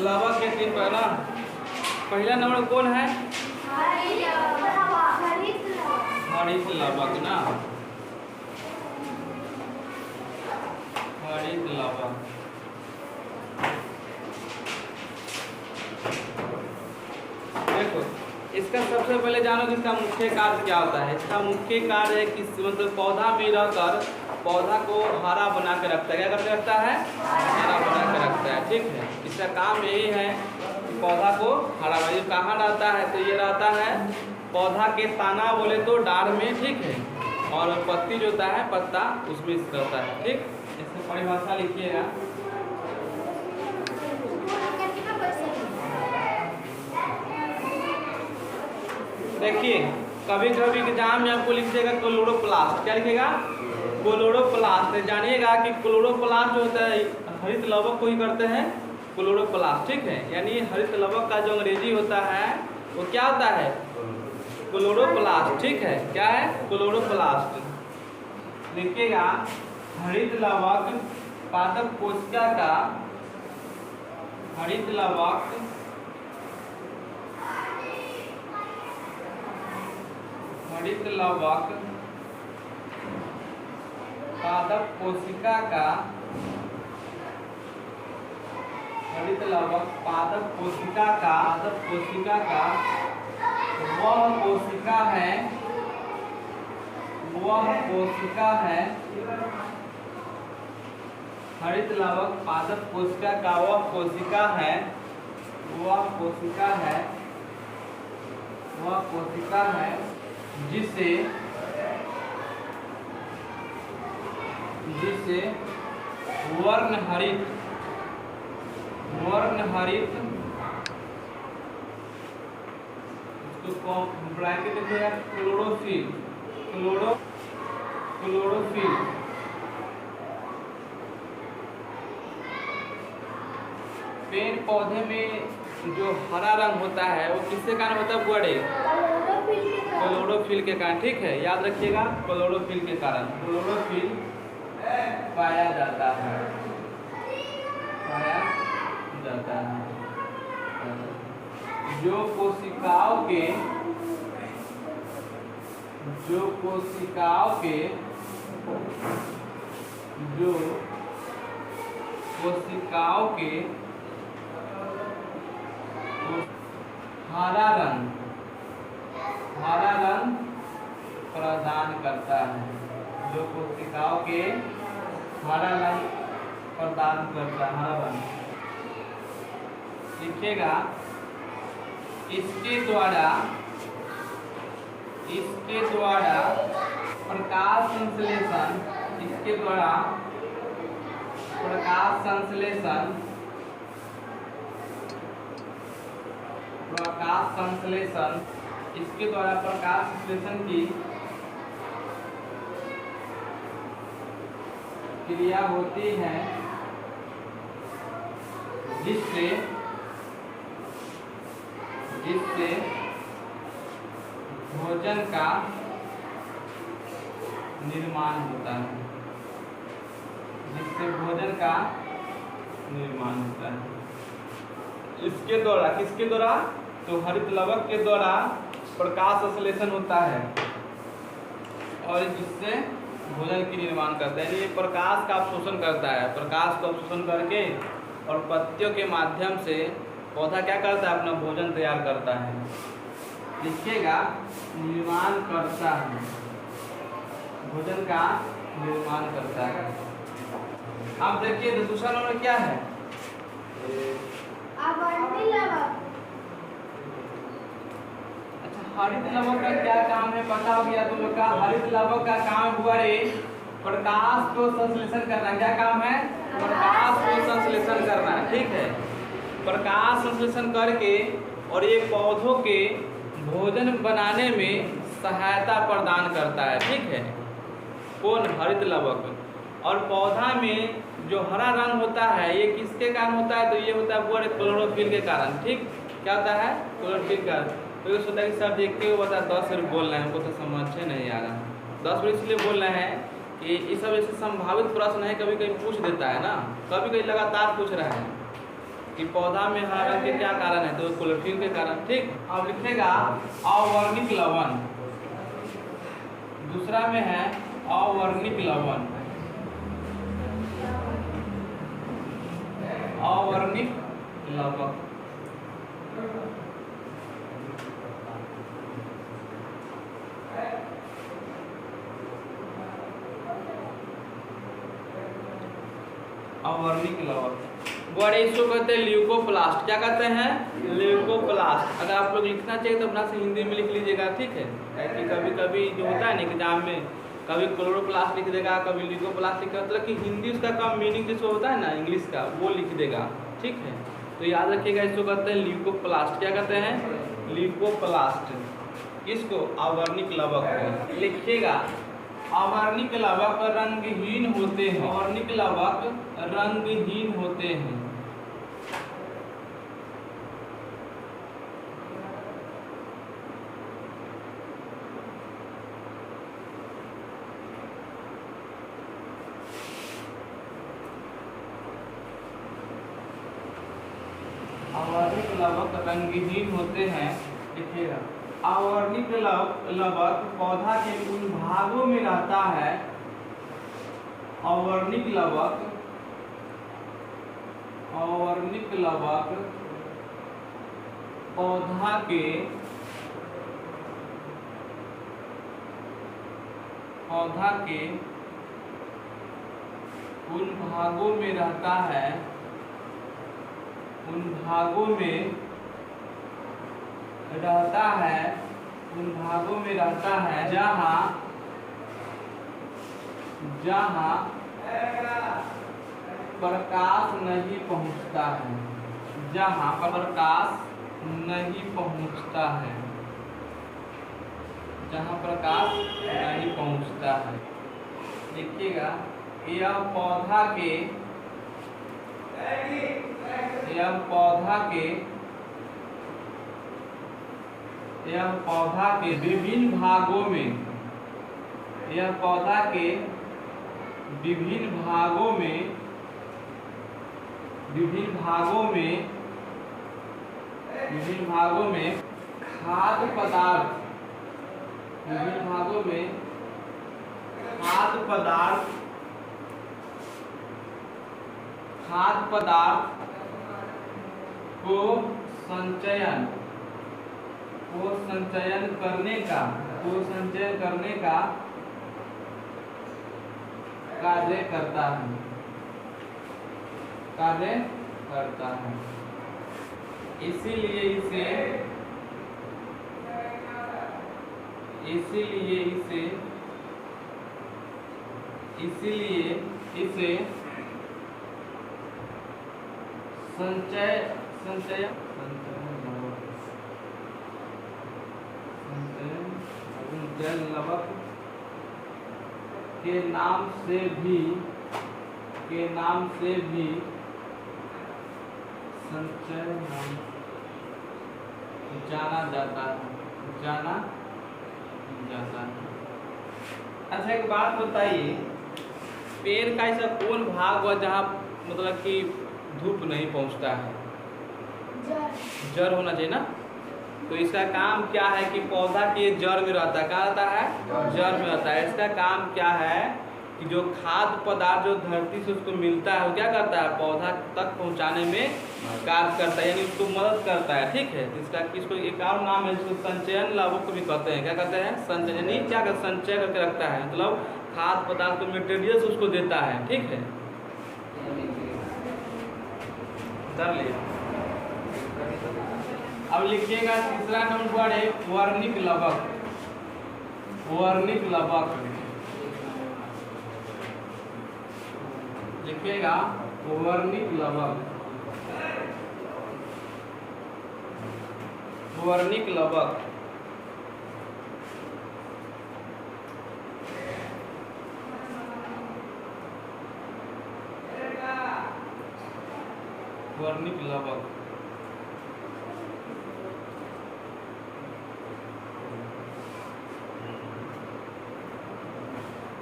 लवक के 3 पर ना। पहला नंबर कौन है? हरित लवक ना, हरित लवक। देखो इसका सबसे पहले जानो कि इसका मुख्य कार्य क्या होता है। इसका मुख्य कार्य है कि मतलब पौधा में रहकर पौधा को हरा बना के रखता है। क्या करके रखता है? हरा बना के रखता है। ठीक है, इसका काम यही है कि पौधा को हरा बना। ये कहाँ रहता है? तो ये रहता है पौधा के तना बोले तो डाढ़ में। ठीक है, और पत्ती जो होता है पत्ता उसमें रहता है। ठीक, इसकी परिभाषा लिखिएगा। देखिए कभी कभी एग्जाम में आपको लिख देगा क्लोरोप्लास्ट। क्या लिखेगा? क्लोरोप्लास्ट। जानिएगा कि क्लोरोप्लास्ट जो होता है हरित लवक को ही करते हैं क्लोरोप्लास्ट। ठीक है, यानी हरित लवक का जो अंग्रेजी होता है वो क्या होता है? क्लोरोप्लास्ट। ठीक है, क्या है? क्लोरोप्लास्ट। लिखिएगा हरित लवक पादप कोशिका का, हरित लवक हरित लवक पादप कोशिका का, हरित लवक पादप कोशिका का, पादप कोशिका का वह कोशिका है, वह कोशिका है, हरित लवक पादप कोशिका का वह कोशिका है, वह कोशिका है, वह कोशिका है जिसे वर्णहरित उसको ब्रैकेट में क्लोरोफिल, क्लोरोफिल पेड़ पौधे में जो हरा रंग होता है वो किसके कारण होता है? बड़े क्लोरोफिल के कारण। ठीक है, याद रखिएगा क्लोरोफिल के कारण क्लोरोफिल पाया जाता है, पाया जाता है। जो कोशिकाओं के हरा रंग प्रदान करता है, जो कोशिकाओं के हरा रंग प्रदान करता है, हरा रंग। लिखिएगा इसके द्वारा प्रकाश संश्लेषण, इसके द्वारा प्रकाश संश्लेषण इसके द्वारा प्रकाश संश्लेषण की क्रिया होती है जिससे भोजन का निर्माण होता है, जिससे भोजन का निर्माण होता है। इसके द्वारा, किसके द्वारा? तो हरित लवक के द्वारा प्रकाश संश्लेषण होता है और जिससे भोजन की निर्माण करता है। ये प्रकाश का अवशोषण करता है, प्रकाश को अवशोषण करके और पत्तियों के माध्यम से पौधा क्या करता है? अपना भोजन तैयार करता है। लिखिएगा निर्माण करता है, भोजन का निर्माण करता है। अब देखिए दूसरा नंबर क्या है? अच्छा, हरित लवक का क्या काम है पता हो गया तुम लोग का? हरित लवक का काम हुआ रे प्रकाश को संश्लेषण करना। क्या काम है? प्रकाश को संश्लेषण करना। ठीक है, प्रकाश संश्लेषण करके और ये पौधों के भोजन बनाने में सहायता प्रदान करता है। ठीक है, कौन? हरित लवक। और पौधा में जो हरा रंग होता है ये किसके कारण होता है? तो ये होता है बड़े क्लोरोफिल के कारण। ठीक, क्या होता है? क्लोरोफिल का। तो ये सोचता है कि सर देखते हुए बता 10 मिनट बोल रहे हैं, हमको तो समझ नहीं आ रहा। 10 मिनट इसलिए बोल रहे हैं कि ये सब ऐसे संभावित प्रश्न है, कभी कभी पूछ देता है ना, कभी कभी लगातार पूछ रहा है। कि पौधा में हरा रंग के क्या कारण है, तो क्लोरोफिल के कारण। ठीक, अब लिखेगा अवर्णिक लवण। दूसरा में है अवर्णिक लवण। अवर्णिक लवण अवर्णिक लवण बड़े इसको कहते हैं ल्यूकोप्लास्ट। क्या कहते हैं? ल्यूकोप्लास्ट। अगर आप लोग लिखना चाहिए तो अपना से हिंदी में लिख लीजिएगा, ठीक है। कि कभी कभी जो होता है ना एग्जाम में, कभी क्लोरोप्लास्ट लिख देगा, कभी ल्यूकोप्लास्ट लिख देगा, मतलब कि हिंदी उसका कम मीनिंग जिसको होता है ना इंग्लिश का, वो लिख देगा, ठीक है। तो याद रखिएगा, इसको कहते हैं ल्यूकोप्लास्ट। क्या कहते हैं? ल्यूकोप्लास्ट। इसको अवर्णिक लवक लिखिएगा। अवर्णिक लवक रंगहीन होते हैं। अवर्णिक लवक रंगहीन होते हैं। अवर्णिक लवक रंगहीन होते हैं, लिखिएगा। अवर्णिक लवक पौधा के उन भागों में रहता है। अवर्णिक लवक पौधा के उन भागों में रहता है। उन भागों में रहता है जहाँ प्रकाश नहीं पहुँचता है। जहाँ प्रकाश नहीं पहुँचता है। जहाँ प्रकाश नहीं पहुँचता है। देखिएगा, यह पौधा के विभिन्न भागों में खाद्य पदार्थ को संचयन करने का कार्य करता है। इसीलिए इसे संचय लवक के नाम से भी संचय जाना जाता है। अच्छा, एक बात बताइए, पेड़ का ऐसा कौन भाग हुआ जहाँ मतलब कि धूप नहीं पहुँचता है? जड़ होना चाहिए ना। तो इसका काम क्या है कि पौधा के जड़ में रहता है। कहाँ रहता है? जड़ में रहता है। इसका काम क्या है कि जो खाद्य पदार्थ जो धरती से उसको मिलता है, वो क्या करता है? पौधा तक पहुंचाने में कार्य करता है, यानी उसको मदद करता है, ठीक है। इसको एक और नाम है जिसको संचयन लवक भी कहते हैं। क्या कहते हैं? संचयन, यानी क्या संचय करके रखता है, मतलब खाद्य पदार्थ को मटेरियल्स उसको देता है, ठीक है। कर लिया। अब लिखिएगा तीसरा नंबर है वर्णिक लवक। लिखिएगा वर्णिक लवक। वर्णिक लवक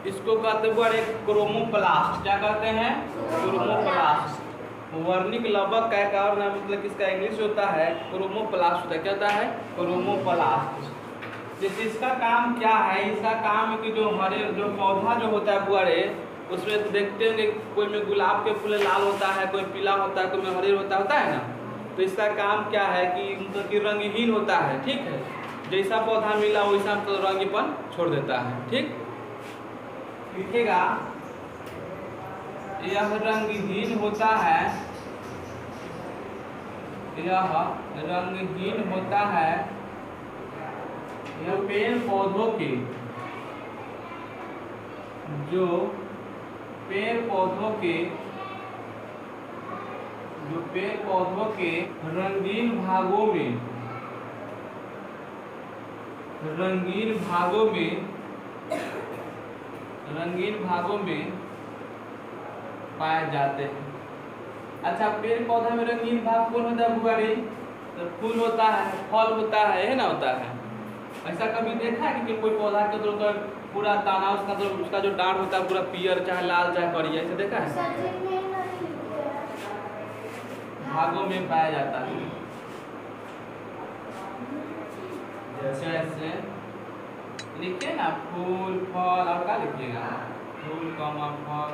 इसको कहते हैं क्रोमोप्लास्ट। क्या कहते हैं? क्रोमोप्लास्ट। वर्णिक लवक का एक और नाम मतलब किसका इंग्लिश होता है क्रोमोप्लास्ट होता है। क्या होता है? क्रोमोप्लास्ट। जैसे इसका काम क्या है, इसका काम है कि जो हरे जो पौधा जो होता है बुआरे, उसमें तो देखते होंगे कोई में गुलाब के फूल लाल होता है, कोई पीला होता है, कोई में हरे होता है ना। तो इसका काम क्या है कि मतलब कि रंगहीन होता है। ठीक है, जैसा पौधा मिला वैसा तो रंगीपन छोड़ देता है। ठीक, लिखेगा यह रंगहीन होता है, यह रंगहीन होता है, यह पेड़ पौधों के जो पेड़ पौधों के रंगीन भागों में पाए जाते हैं। अच्छा, पेड़ पौधा में रंगीन भाग कौन होता है बुआरी? तो फूल होता है, फल होता है ना, होता है। ऐसा कभी देखा है कि कोई पौधा के तो पूरा दाना उसका तो उसका जो डांड होता है पूरा पीयर चाहे लाल चाहे करिया, ऐसे देखा है? भागों में पाया जाता है। जैसे ऐसे लिखिए ना, फूल फल, और क्या लिखिएगा? फूल कमा फल।